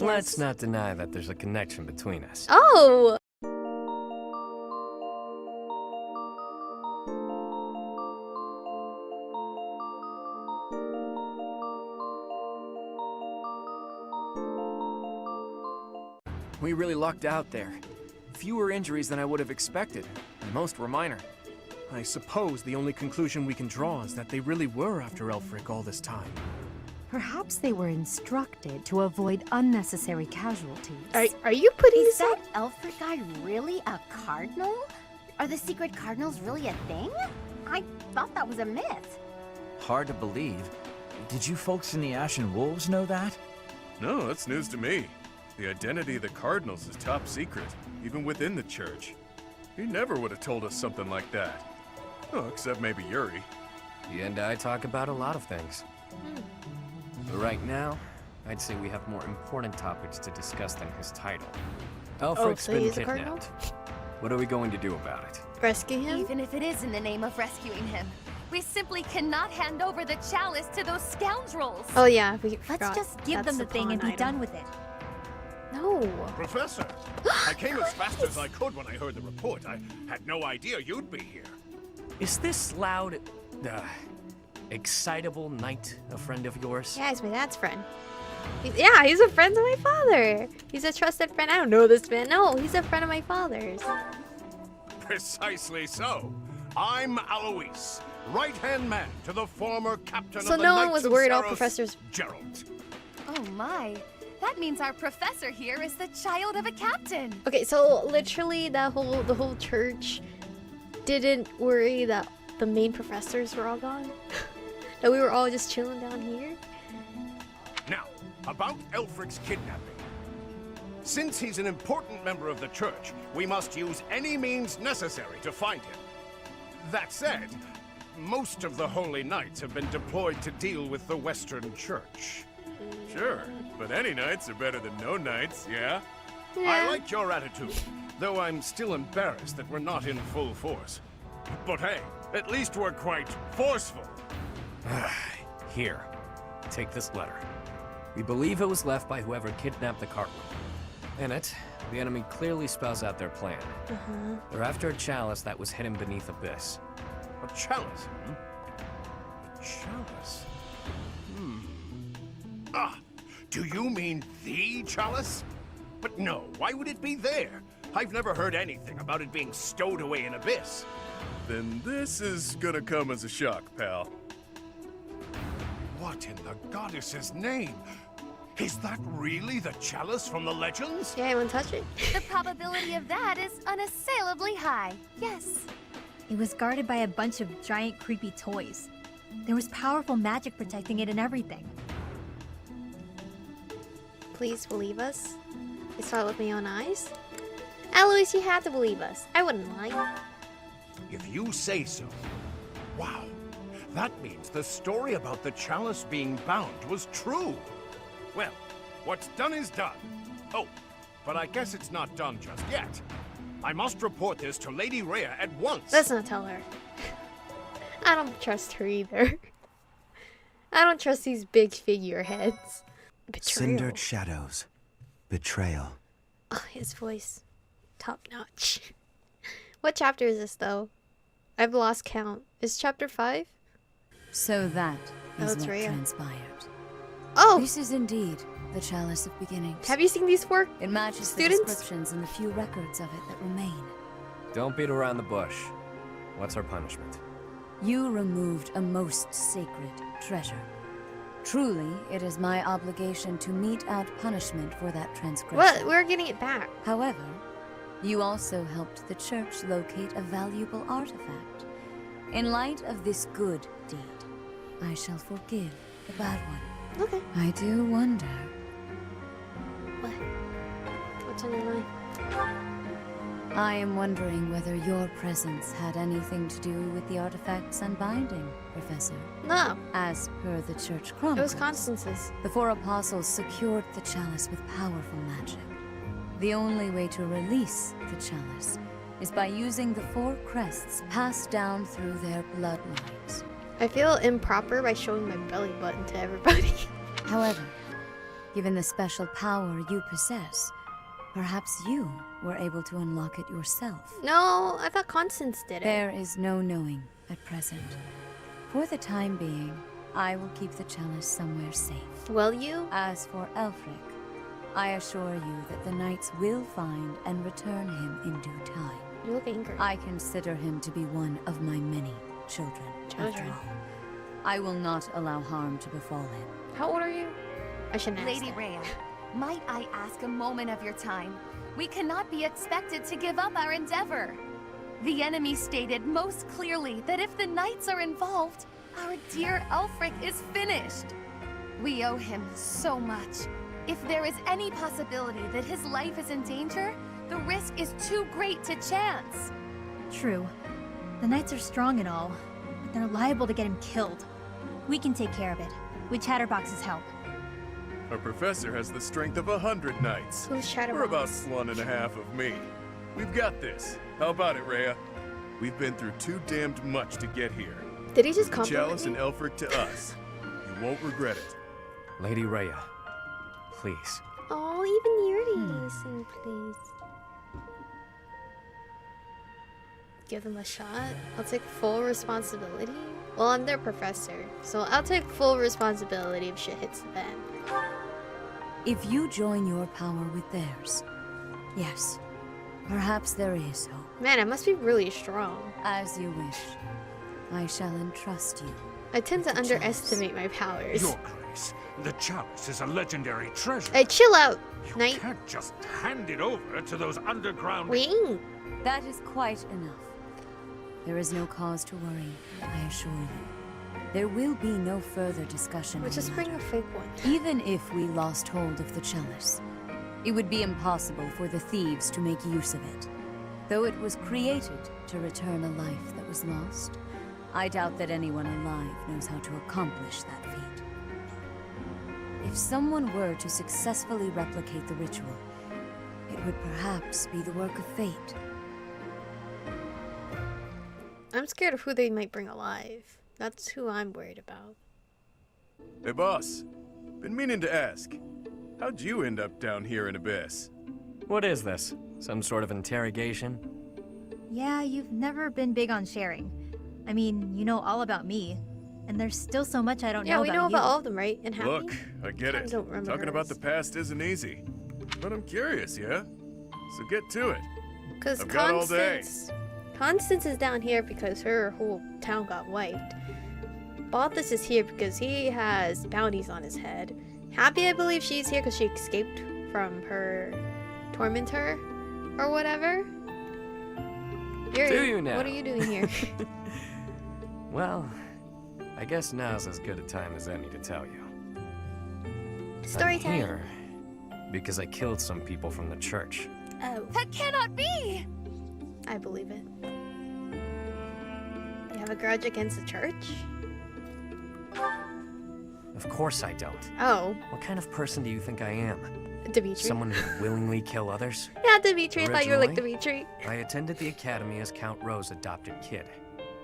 Let's not deny that there's a connection between us. Oh! We really lucked out there. Fewer injuries than I would have expected, and most were minor. I suppose the only conclusion we can draw is that they really were after Elfric all this time. Perhaps they were instructed to avoid unnecessary casualties. Are you putting Is this that up? Elfric guy really a cardinal? Are the secret cardinals really a thing? I thought that was a myth. Hard to believe. Did you folks in the Ashen Wolves know that? No, that's news to me. The identity of the Cardinals is top secret, even within the church. He never would have told us something like that. Oh, except maybe Yuri. He and I talk about a lot of things. But right now, I'd say we have more important topics to discuss than his title. Elfric's so been he's a cardinal? kidnapped. What are we going to do about it? Rescue him? Even if it is in the name of rescuing him, we simply cannot hand over the chalice to those scoundrels. Oh yeah, we forgot. Let's just give That's them the thing and be pawn done item. with it. No. Professor, I came as fast as I could when I heard the report. I had no idea you'd be here. Is this loud, excitable knight a friend of yours? Yeah, he's my dad's friend. He's a friend of my father. He's a trusted friend. I don't know this man. No, he's a friend of my father's. Precisely so. I'm Alois, right-hand man to the former captain So of the no one Knights was of worried all Saros, professors. Gerald. Oh my. That means our professor here is the child of a captain. Okay, so literally the whole church didn't worry that the main professors were all gone. That we were all just chilling down here. Now, about Elfric's kidnapping. Since he's an important member of the church, we must use any means necessary to find him. That said, most of the Holy Knights have been deployed to deal with the Western Church. Sure, but any knights are better than no knights, yeah? I like your attitude, though I'm still embarrassed that we're not in full force. But hey, at least we're quite forceful. Here, take this letter. We believe it was left by whoever kidnapped the cartwheel. In it, the enemy clearly spells out their plan. They're after a chalice that was hidden beneath Abyss. A chalice, hmm? A chalice? Ah, do you mean the chalice? But no, why would it be there? I've never heard anything about it being stowed away in Abyss. Then this is gonna come as a shock, pal. What in the goddess's name? Is that really the chalice from the legends? Yeah, I won't touch it. The probability of that is unassailably high. Yes. It was guarded by a bunch of giant creepy toys. There was powerful magic protecting it and everything. Please believe us. I saw it with my own eyes. Alois, you had to believe us. I wouldn't lie. If you say so. Wow. That means the story about the chalice being bound was true. Well, what's done is done. Oh, but I guess it's not done just yet. I must report this to Lady Rhea at once. Let's not tell her. I don't trust her either. I don't trust these big figureheads. Betrayal. Cindered shadows. Betrayal. Oh, his voice. Top notch. What chapter is this, though? I've lost count. Is chapter 5? So that Oh, is it's what Rhea. transpired. Oh! This is indeed the Chalice of Beginnings. Have you seen these 4 It matches students? the descriptions in the few records of it that remain. Don't beat around the bush. What's our punishment? You removed a most sacred treasure. Truly, it is my obligation to mete out punishment for that transgression. What? We're getting it back. However, you also helped the church locate a valuable artifact. In light of this good deed, I shall forgive the bad one. Okay. I do wonder. What? What's on your mind? I am wondering whether your presence had anything to do with the artifact's unbinding, Professor. No. As per the Church It Chronicles, was Constance's. the 4 apostles secured the chalice with powerful magic. The only way to release the chalice is by using the 4 crests passed down through their bloodlines. I feel improper by showing my belly button to everybody. However, Given the special power you possess, perhaps you were able to unlock it yourself. No, I thought Constance did it. There is no knowing at present. For the time being, I will keep the chalice somewhere safe. Will you? As for Elfric, I assure you that the knights will find and return him in due time. You look angry. I consider him to be one of my many children. After all, I will not allow harm to befall him. How old are you? I shouldn't ask Lady that. Rhea, might I ask a moment of your time? We cannot be expected to give up our endeavor. The enemy stated most clearly that if the knights are involved, our dear Elfric is finished. We owe him so much. If there is any possibility that his life is in danger, the risk is too great to chance. True. The knights are strong and all, but they're liable to get him killed. We can take care of it, with Chatterbox's help. Our professor has the strength of 100 knights. Who's Chatterbox? We're about 1.5 of me. We've got this. How about it, Rhea? We've been through too damned much to get here. Did he just The compliment Chalice me? and Elfric to us. You won't regret it. Lady Rhea, please. Oh, even Yuri. Listen, please. Give them a shot. I'll take full responsibility. Well, I'm their professor, so I'll take full responsibility if shit hits the fan. If you join your power with theirs, yes, perhaps there is hope. Man, I must be really strong. As you wish. I shall entrust you. I tend to with the chalice. underestimate my powers. Your Grace, the chalice is a legendary treasure. Hey, chill out, You Knight. can't just hand it over to those underground... Wing. That is quite enough. There is no cause to worry, I assure you. There will be no further discussion We'll on just the bring matter. a fake one. Even if we lost hold of the chalice, it would be impossible for the thieves to make use of it. Though it was created to return a life that was lost, I doubt that anyone alive knows how to accomplish that feat. If someone were to successfully replicate the ritual, it would perhaps be the work of fate. I'm scared of who they might bring alive. That's who I'm worried about. Hey, boss. Been meaning to ask. How'd you end up down here in Abyss? What is this? Some sort of interrogation? Yeah, you've never been big on sharing. I mean, you know all about me, and there's still so much I don't Yeah, know we about know you. about all of them, right? And Happy? Look, I get I it. don't remember Talking about hers. the past isn't easy. But I'm curious, yeah? So get to it. Because I've got all day. Constance is down here because her whole town got wiped. Balthus is here because he has bounties on his head. Happy, I believe she's here because she escaped from her tormentor or whatever. Yuri, Do you now? what are you doing here? Well, I guess now's as good a time as any to tell you. Story I'm time. here because I killed some people from the church. Oh, That cannot be! I believe it. You have a grudge against the church? Of course I don't. Oh, What kind of person do you think I am? Dimitri. Someone who'd willingly kill others? Yeah, Dimitri. I thought you were like Originally, Dimitri. I attended the academy as Count Rowe's adopted kid.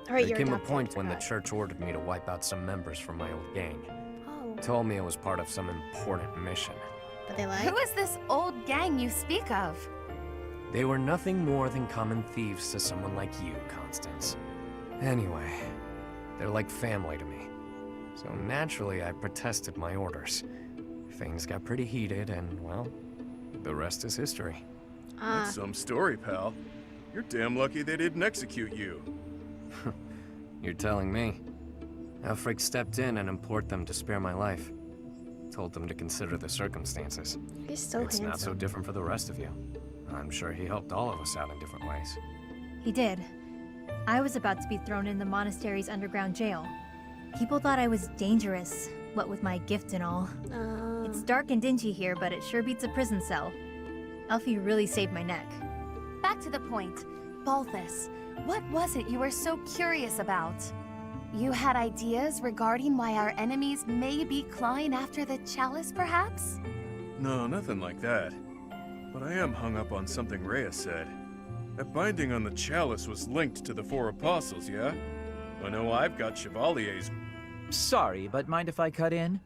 All right, There you're came a adopted, point when the forgot. church ordered me to wipe out some members from my old gang. Oh, Told me it was part of some important mission. but they Who lied? is this old gang you speak of? They were nothing more than common thieves to someone like you, Constance. Anyway, they're like family to me. So naturally, I protested my orders. Things got pretty heated, and, well, the rest is history. Ah, That's some story, pal. You're damn lucky they didn't execute you. You're telling me. Elfric stepped in and implored them to spare my life. Told them to consider the circumstances. he's so It's handsome. not so different for the rest of you. I'm sure he helped all of us out in different ways. He did. I was about to be thrown in the monastery's underground jail. People thought I was dangerous, what with my gift and all. It's dark and dingy here, but it sure beats a prison cell. Elfie really saved my neck. Back to the point. Balthus, what was it you were so curious about? You had ideas regarding why our enemies may be clawing after the chalice, perhaps? No, nothing like that. But I am hung up on something Rhea said. That binding on the chalice was linked to the 4 apostles, yeah? I know I've got Chevalier's. Sorry, but mind if I cut in?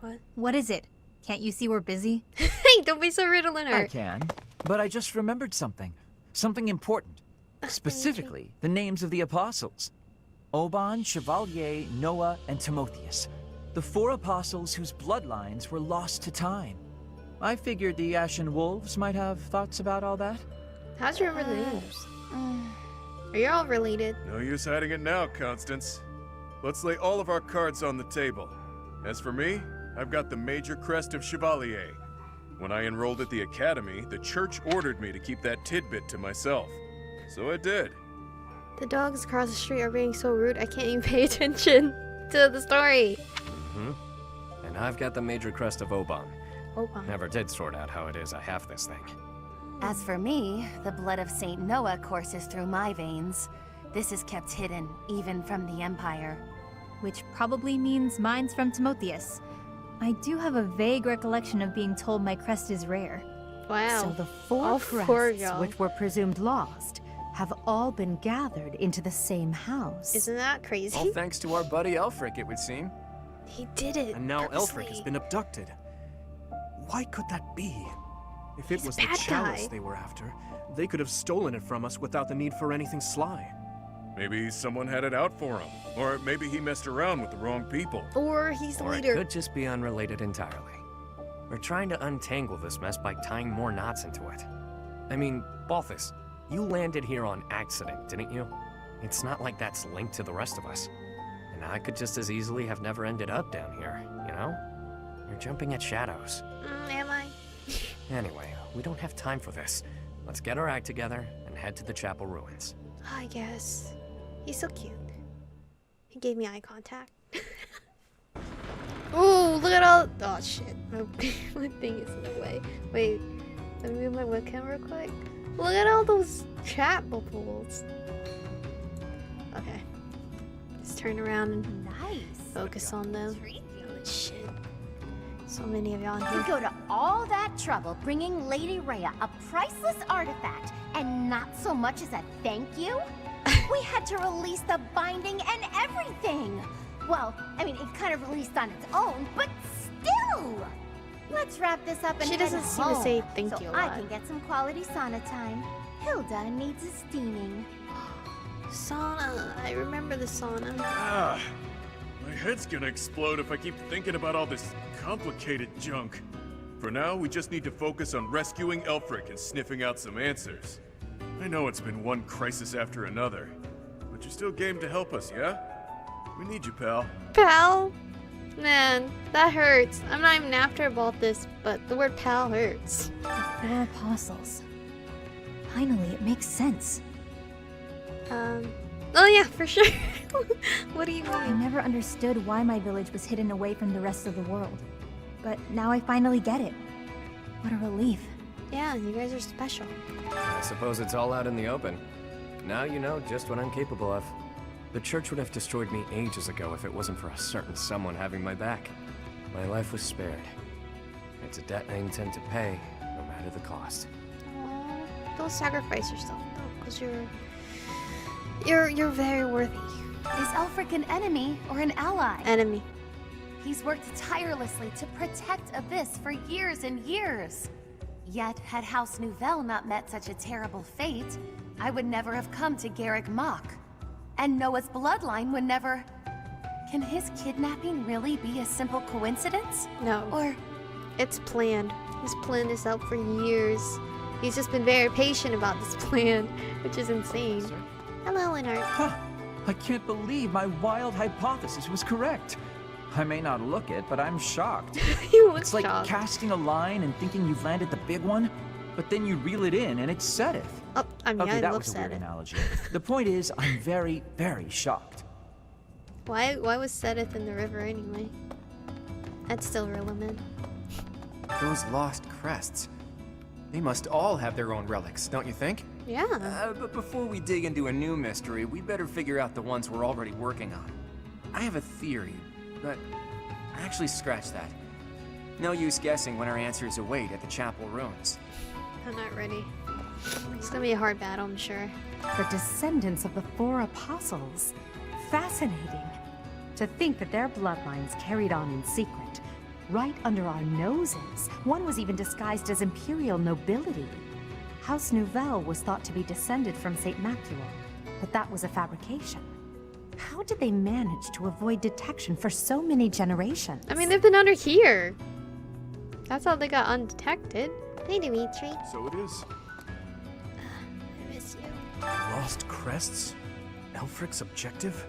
What? What is it? Can't you see we're busy? Hey, don't be so rude, I Leonard. can, but I just remembered something. Something important. Specifically, the names of the apostles. Oban, Chevalier, Noah, and Timotheus. The 4 apostles whose bloodlines were lost to time. I figured the Ashen Wolves might have thoughts about all that. How'd you remember the names? Are you all related? No use hiding it now, Constance. Let's lay all of our cards on the table. As for me, I've got the major crest of Chevalier. When I enrolled at the academy, the church ordered me to keep that tidbit to myself. So I did. The dogs across the street are being so rude I can't even pay attention to the story. And I've got the major crest of Oban. Oban. Never did sort out how it is I have this thing. As for me, the blood of Saint Noah courses through my veins. This is kept hidden, even from the Empire. Which probably means mine's from Timotheus. I do have a vague recollection of being told my crest is rare. Wow. So the 4 All crests, 4 of y'all. which were presumed lost, have all been gathered into the same house. Isn't that crazy? All thanks to our buddy Elfric, it would seem. He did it. And now purposely. Elfric has been abducted. Why could that be? If it He's a was the bad chalice guy. they were after, they could have stolen it from us without the need for anything sly. Maybe someone had it out for him. Or maybe he messed around with the wrong people. Or he's the Or it leader. could just be unrelated entirely. We're trying to untangle this mess by tying more knots into it. I mean, Balthus, you landed here on accident, didn't you? It's not like that's linked to the rest of us. And I could just as easily have never ended up down here, you know? You're jumping at shadows. Am I? Anyway, we don't have time for this. Let's get our act together and head to the chapel ruins. I guess. He's so cute. He gave me eye contact. Ooh, look at all. Oh shit. My thing is in the way. Wait. Let me move my webcam real quick. Look at all those chat bubbles. Okay. Just turn around and Nice. focus on them. Holy shit. So many of y'all in You here. go to all that trouble bringing Lady Rhea a priceless artifact, and not so much as a thank you? We had to release the binding and everything! Well, I mean, it kind of released on its own, but still! Let's wrap this up and She head doesn't seem to home, say thank so you a I lot. can get some quality sauna time. Hilda needs a steaming. Sauna. I remember the sauna. Ah, my head's gonna explode if I keep thinking about all this complicated junk. For now, we just need to focus on rescuing Elfric and sniffing out some answers. I know it's been one crisis after another, but you're still game to help us, yeah? We need you, pal. Pal? Man, that hurts. I'm not even after about this, but the word pal hurts. The 4 apostles. Finally, it makes sense. Oh yeah, for sure. What do you I mean? never understood why my village was hidden away from the rest of the world. But now I finally get it. What a relief. Yeah, you guys are special. I suppose it's all out in the open. Now you know just what I'm capable of. The church would have destroyed me ages ago if it wasn't for a certain someone having my back. My life was spared. It's a debt I intend to pay, no matter the cost. Aw, don't sacrifice yourself though, because you're very worthy. Is Elfric an enemy or an ally? Enemy. He's worked tirelessly to protect Abyss for years and years. Yet, had House Nouvelle not met such a terrible fate, I would never have come to Garrick Mach. And Noah's bloodline would never... Can his kidnapping really be a simple coincidence? No. Or... It's planned. He's planned this out for years. He's just been very patient about this plan, which is insane. Hello, Leonard. Huh. I can't believe my wild hypothesis was correct. I may not look it, but I'm shocked. You look It's like shocked. casting a line and thinking you've landed the big one, but then you reel it in and it's Seth. Oh, I mean, Okay, I that love was a weird Seth. analogy. The point is, I'm very, very shocked. Why was Seth in the river anyway? That's still relevant. Those lost crests. They must all have their own relics, don't you think? Yeah. But before we dig into a new mystery, we better figure out the ones we're already working on. I have a theory, but actually scratch that. No use guessing when our answers await at the chapel ruins. I'm not ready. It's gonna be a hard battle, I'm sure. The descendants of the 4 apostles. Fascinating. To think that their bloodlines carried on in secret, right under our noses. One was even disguised as imperial nobility. House Nouvelle was thought to be descended from St. Macule, but that was a fabrication. How did they manage to avoid detection for so many generations? I mean, they've been under here. That's how they got undetected. Hey, Dimitri. So it is. I miss you. Lost crests? Elfric's objective?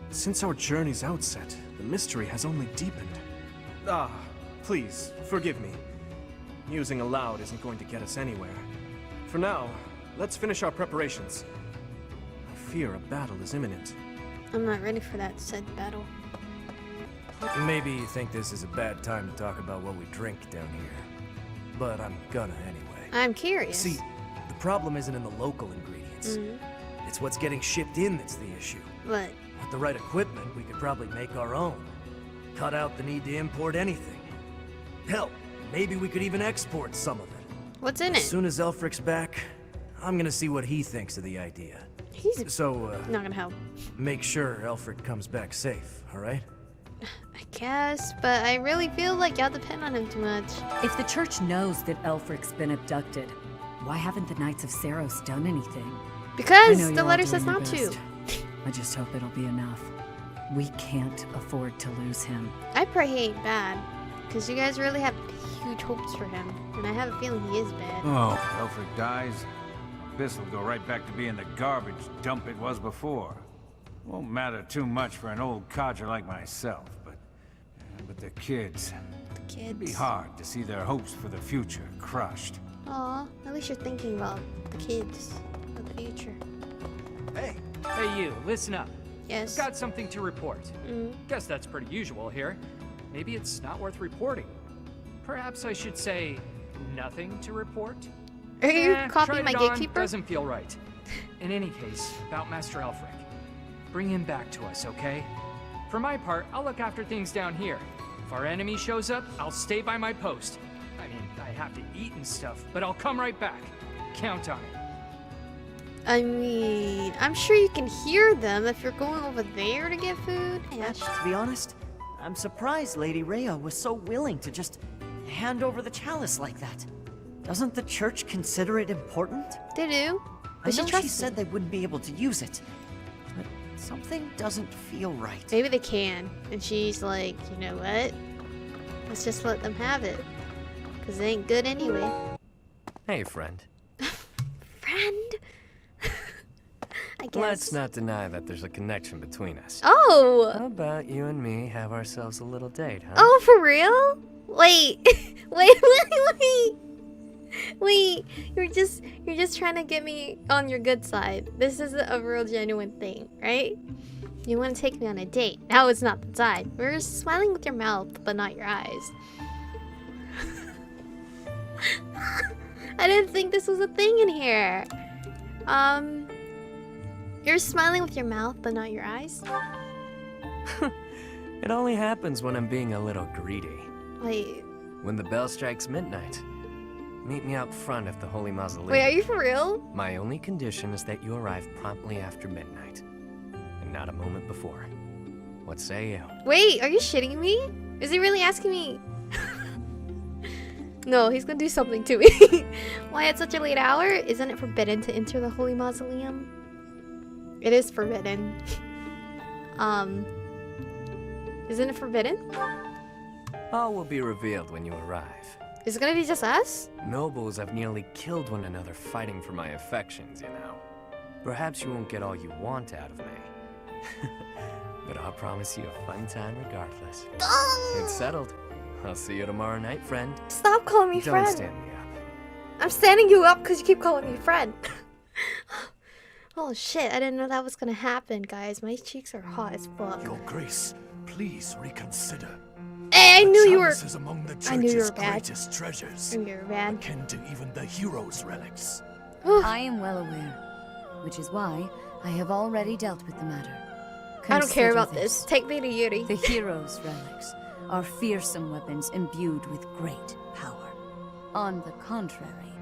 Since our journey's outset, the mystery has only deepened. Ah, please, forgive me. Using aloud isn't going to get us anywhere. For now, let's finish our preparations. I fear a battle is imminent. I'm not ready for that said battle. Maybe you think this is a bad time to talk about what we drink down here. But I'm gonna anyway. I'm curious. See, the problem isn't in the local ingredients. It's what's getting shipped in that's the issue. What? With the right equipment, we could probably make our own. Cut out the need to import anything. Hell, maybe we could even export some of it. What's in it? As soon as Elfric's back, I'm gonna see what he thinks of the idea. He's not gonna help. Make sure Elfric comes back safe, alright? I guess, but I really feel like y'all depend on him too much. If the church knows that Elfric's been abducted, why haven't the Knights of Saros done anything? Because the letter says not to. I just hope it'll be enough. We can't afford to lose him. I pray he ain't bad, because you guys really have huge hopes for him, and I have a feeling he is bad. Oh, Elfric dies. This will go right back to being the garbage dump it was before. Won't matter too much for an old codger like myself, but the kids. It'd be hard to see their hopes for the future crushed. Aw, at least you're thinking about the kids of the future. Hey. Hey you, listen up. Yes. I've got something to report. Guess that's pretty usual here. Maybe it's not worth reporting. Perhaps I should say nothing to report? Are you copying my tried it on, gatekeeper? Doesn't feel right. In any case, about Master Elfric. Bring him back to us, okay? For my part, I'll look after things down here. If our enemy shows up, I'll stay by my post. I mean, I have to eat and stuff, but I'll come right back. Count on it. I mean, I'm sure you can hear them if you're going over there to get food. Yeah. To be honest, I'm surprised Lady Rhea was so willing to just hand over the chalice like that. Doesn't the church consider it important? They do. I know she said they wouldn't be able to use it, but something doesn't feel right. Maybe they can. And she's like, you know what? Let's just let them have it. Because they ain't good anyway. Hey, friend. Friend? I guess. Let's not deny that there's a connection between us. Oh! How about you and me have ourselves a little date, huh? Oh, for real? Wait. Wait, you're just trying to get me on your good side. This is a real genuine thing, right? You want to take me on a date. Now it's not the time. We're smiling with your mouth, but not your eyes. I didn't think this was a thing in here. You're smiling with your mouth, but not your eyes? It only happens when I'm being a little greedy. Wait. When the bell strikes midnight, meet me out front at the Holy Mausoleum. Wait, are you for real? My only condition is that you arrive promptly after midnight, and not a moment before. What say you? Wait, are you shitting me? Is he really asking me? No, he's gonna do something to me. Why at such a late hour? Isn't it forbidden to enter the Holy Mausoleum? It is forbidden. Isn't it forbidden? All will be revealed when you arrive. Is it gonna be just us? Nobles have nearly killed one another fighting for my affections, you know. Perhaps you won't get all you want out of me. But I'll promise you a fun time regardless. It's settled. I'll see you tomorrow night, friend. Stop calling me friend. Don't stand me up. I'm standing you up because you keep calling me friend. Oh shit, I didn't know that was gonna happen, guys. My cheeks are hot as fuck. Your Grace, please reconsider. Hey, I knew you were. I knew you were bad. Greatest treasures, I knew you were bad. akin to even the heroes' relics. I am well aware, which is why I have already dealt with the matter. I don't care Consider about this. Take me to Yuri. The heroes' relics are fearsome weapons imbued with great power. On the contrary,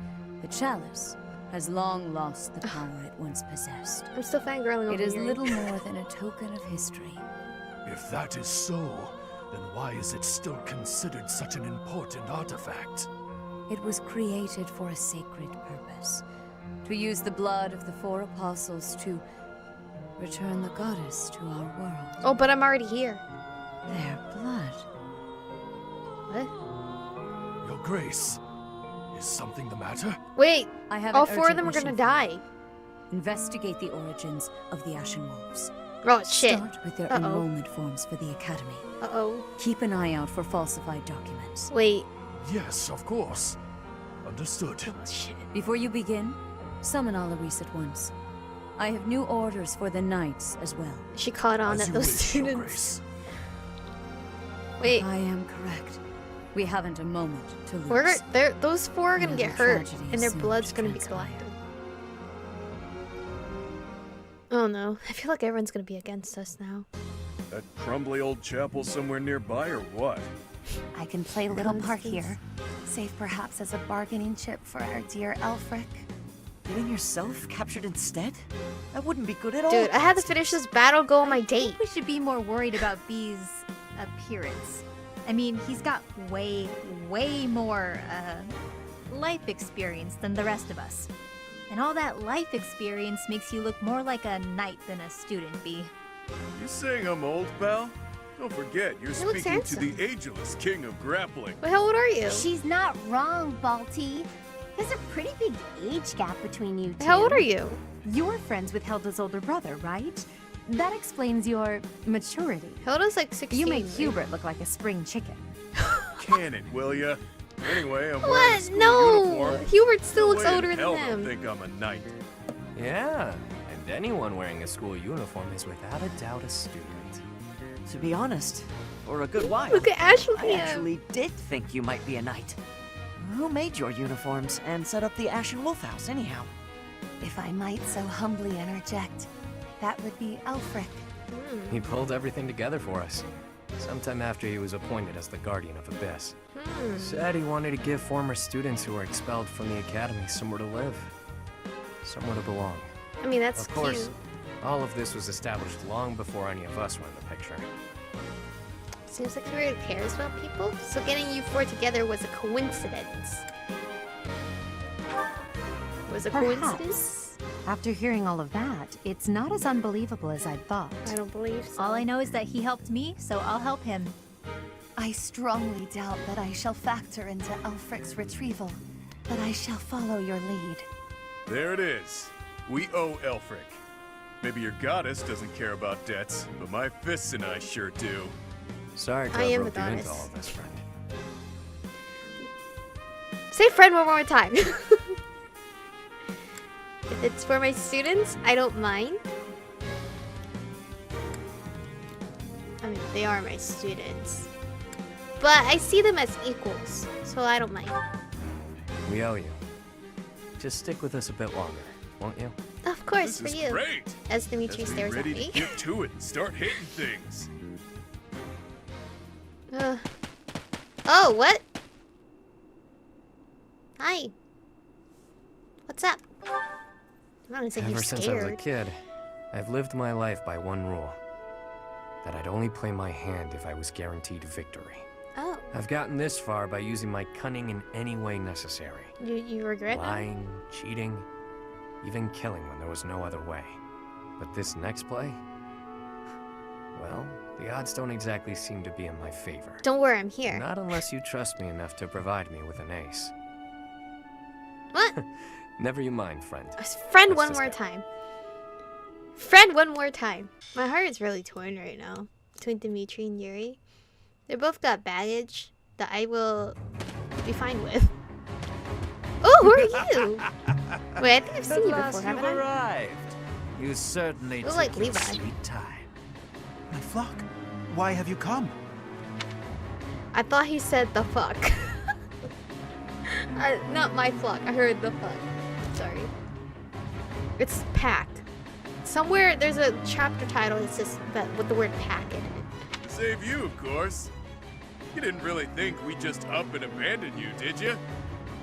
the chalice has long lost the power it once possessed. I'm still fangirling over It is Yuri. little more than a token of history. If that is so, Then why is it still considered such an important artifact? It was created for a sacred purpose. To use the blood of the 4 apostles to return the goddess to our world. Oh, but I'm already here. Their blood. What? Your Grace, is something the matter? Wait, I have all an 4 of them are urgent gonna mission for you. die. Investigate the origins of the Ashen Wolves. Oh, shit. Start with their Uh-oh. enrollment forms for the Academy. Uh-oh. Keep an eye out for falsified documents. Wait. Yes, of course. Understood. Oh, shit. Before you begin, summon Alaris at once. I have new orders for the Knights as well. She caught on As at you those wish, Your students. Grace. Wait. I am correct. We haven't a moment to lose. Those 4 are gonna get hurt, tragedy and their soon blood's to gonna be transpire. collected. Oh no, I feel like everyone's gonna be against us now. That crumbly old chapel somewhere nearby or what? I can play little part here, save perhaps as a bargaining chip for our dear Elfric. Getting yourself captured instead? That wouldn't be good at all. Dude, I had to finish this battle, go on my date. We should be more worried about B's appearance. I mean, he's got way more life experience than the rest of us. And all that life experience makes you look more like a knight than a student, B. You saying I'm old, pal? Don't forget, you're He looks speaking to handsome. the ageless king of grappling. Wait, how old are you? She's not wrong, Balti. There's a pretty big age gap between you two. How old are you? You're friends with Hilda's older brother, right? That explains your maturity. Hilda's like 16. You make right? Hubert look like a spring chicken. Can it, will ya? Anyway, I'm wearing a What? school No! uniform. Hubert still looks No way in older hell than they'll him. think I'm a knight. Yeah, and anyone wearing a school uniform is without a doubt a student. To be honest, for a good while, Look at Ashley. I actually did think you might be a knight. Who made your uniforms and set up the Ashen Wolf House, anyhow? If I might so humbly interject, that would be Elfric. He pulled everything together for us. Sometime after he was appointed as the Guardian of Abyss. Said he wanted to give former students who were expelled from the Academy somewhere to live. Somewhere to belong. I mean, that's Of course, cute. all of this was established long before any of us were in the picture. Seems like he really cares about people. So getting you 4 together was a coincidence. Was a Perhaps. coincidence? After hearing all of that, it's not as unbelievable as I thought. I don't believe so. All I know is that he helped me, so I'll help him. I strongly doubt that I shall factor into Elfric's retrieval, but I shall follow your lead. There it is. We owe Elfric. Maybe your goddess doesn't care about debts, but my fists and I sure do. Sorry to I have am the roped you into goddess. all of this, friend. Say friend one more time. If it's for my students, I don't mind. I mean, they are my students. But I see them as equals, so I don't mind. We owe you. Just stick with us a bit longer, won't you? Of course, This for is you. great. As Dimitri Let's be stares at ready me. to get to it and start hitting things. Oh, what? Hi. What's up? I'm not saying Ever you're since I was a scared. kid, I've lived my life by one rule. That I'd only play my hand if I was guaranteed victory. Oh, I've gotten this far by using my cunning in any way necessary. you regret that? Lying, cheating, even killing when there was no other way. But this next play? Well, the odds don't exactly seem to be in my favor. Don't worry, I'm here. Not unless you trust me enough to provide me with an ace. What? Never you mind, friend. Friend Let's one just more go. time. Friend one more time. My heart is really torn right now between Dimitri and Yuri. They both got baggage that I will be fine with. Oh, who are you? Wait, I think I've seen you before, haven't I? Arrived. You certainly Look took like your Levi. sweet time. My flock, why have you come? I thought he said the fuck. Not my flock. I heard the fuck. Sorry. It's packed. Somewhere there's a chapter title that says that with the word pack in it. Save you, of course. You didn't really think we just up and abandon you, did you?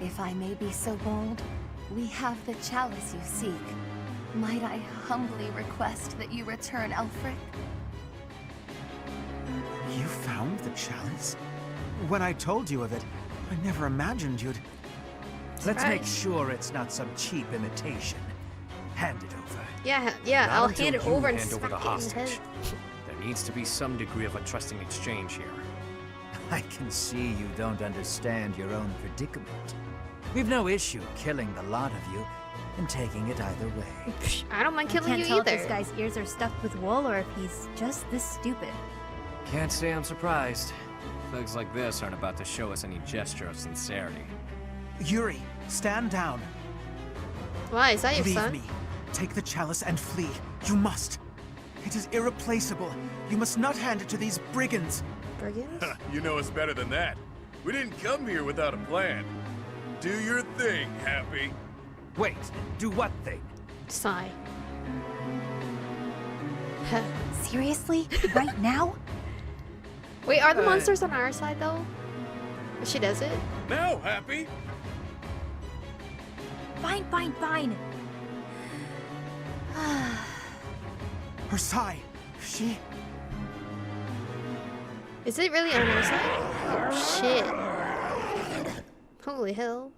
If I may be so bold, we have the chalice you seek. Might I humbly request that you return Elfric? You found found the chalice? When I told you of it, I never imagined you'd... Let's make sure it's not some cheap imitation. Hand it over. Yeah, Not I'll until hand it you over and hand over smack the it in the head. hostage. There needs to be some degree of a trusting exchange here. I can see you don't understand your own predicament. We've no issue killing the lot of you and taking it either way. I don't mind killing I you can't tell either. if this guy's ears are stuffed with wool or if he's just this stupid. Can't say I'm surprised. Thugs like this aren't about to show us any gesture of sincerity. Yuri, stand down. Why? Is that your Leave son? me. Take the chalice and flee. You must. It is irreplaceable. You must not hand it to these brigands. Brigands? You know us better than that. We didn't come here without a plan. Do your thing, Happy. Wait, do what thing? Sigh. Seriously? Right now? Wait, are the monsters on our side though? If she does it? Now, Happy. Fine, fine, fine. Her sigh. She... Is it really on our side? Oh shit. Holy hell.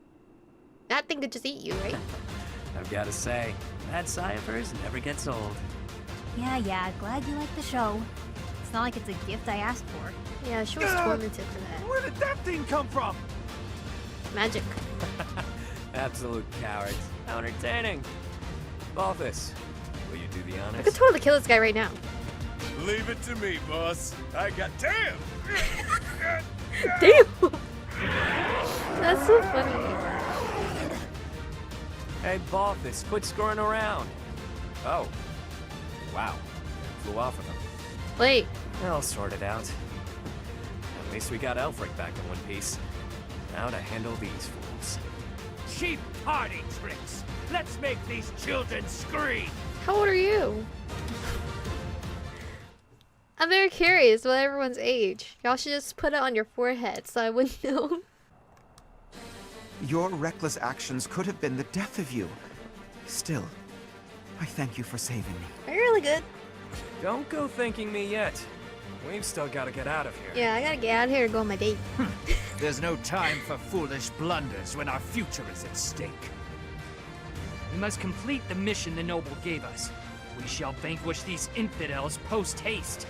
That thing could just eat you, right? I've got to say, that sigh of hers never gets old. Yeah, glad you like the show. It's not like it's a gift I asked for. Yeah, she was tormented for that. Where did that thing come from? Magic. Absolute cowards. How entertaining. Balthus, will you do the I honors? could totally kill this guy right now. Leave it to me, boss. I got... Damn! Damn! That's so funny. Hey, Balthus, quit screwing around. Oh. Wow. Flew off of him. Wait. I'll sort it out. At least we got Elfric back in one piece. Now to handle these fools. Cheap party tricks! Let's make these children scream! How old are you? I'm very curious about everyone's age. Y'all should just put it on your forehead so I wouldn't know. Your reckless actions could have been the death of you. Still, I thank you for saving me. Are you really good? Don't go thanking me yet. We've still got to get out of here. Yeah, I gotta get out of here and go on my date. There's no time for foolish blunders when our future is at stake. We must complete the mission the noble gave us. We shall vanquish these infidels post-haste.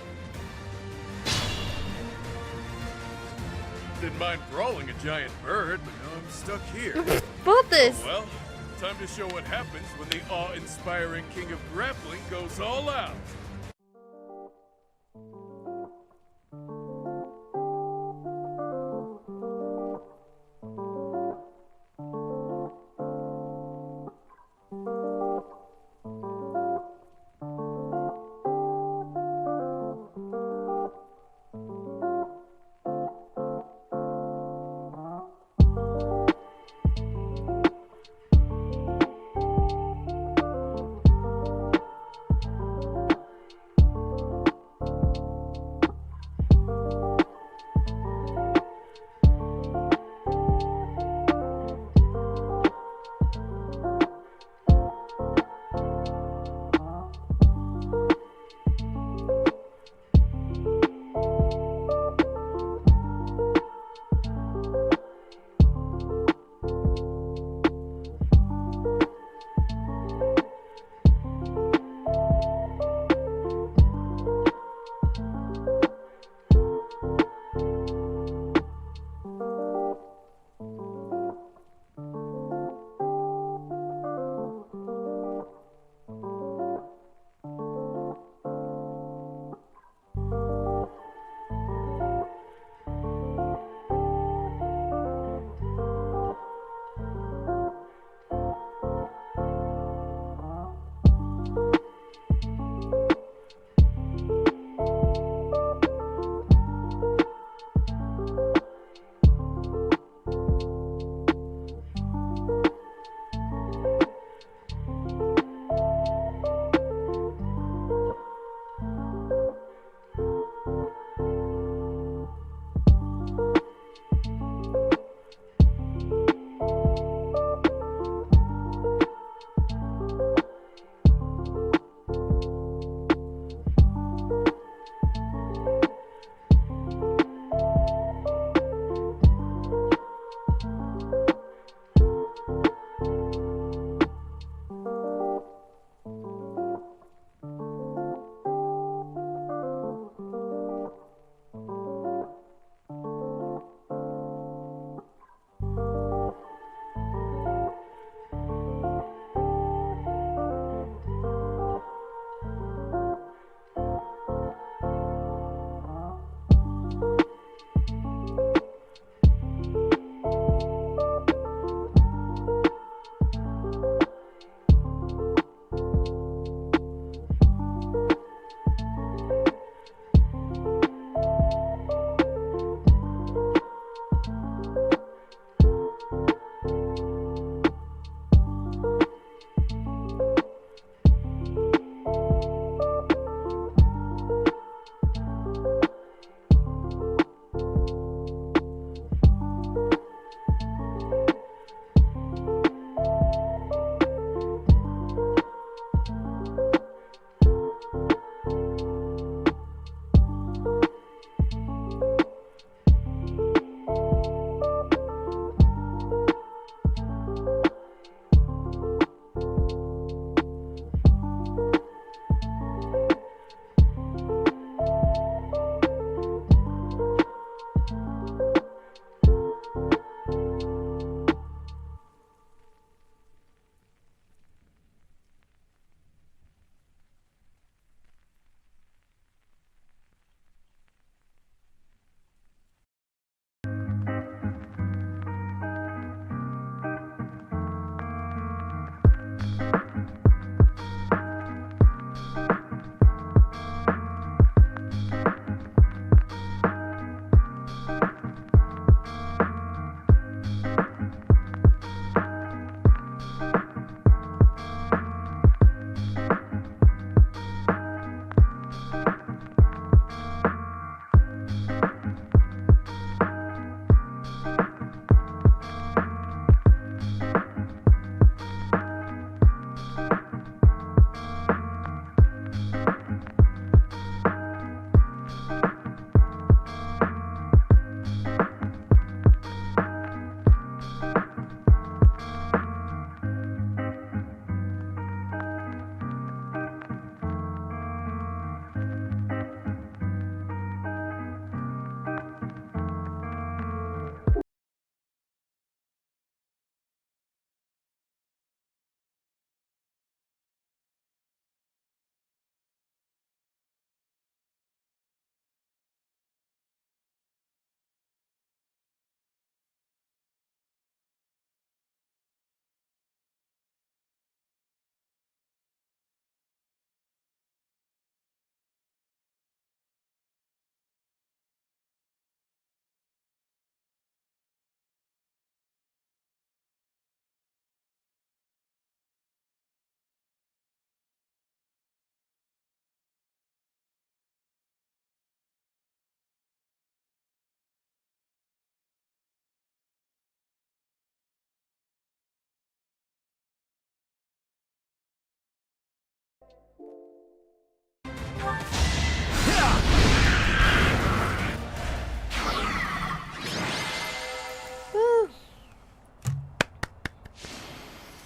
Didn't mind brawling a giant bird, but now I'm stuck here. Both this. Oh, well, time to show what happens when the awe-inspiring king of grappling goes all out.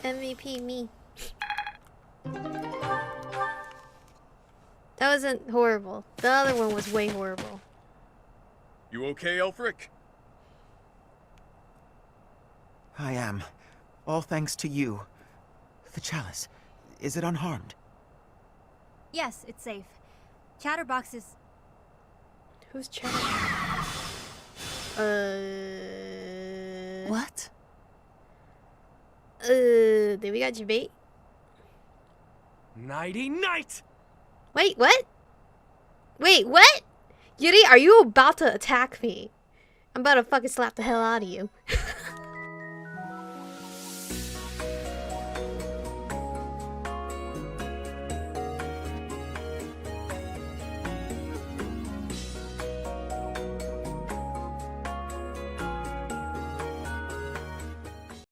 MVP me. That wasn't horrible. The other one was way horrible. You okay, Elfric? I am. All thanks to you. The chalice, is it unharmed? Yes, it's safe. Chatterbox is... Who's Chatterbox? What? Did we got your bait? Nighty night! Wait, what? Wait, what? Yuri, are you about to attack me? I'm about to fucking slap the hell out of you.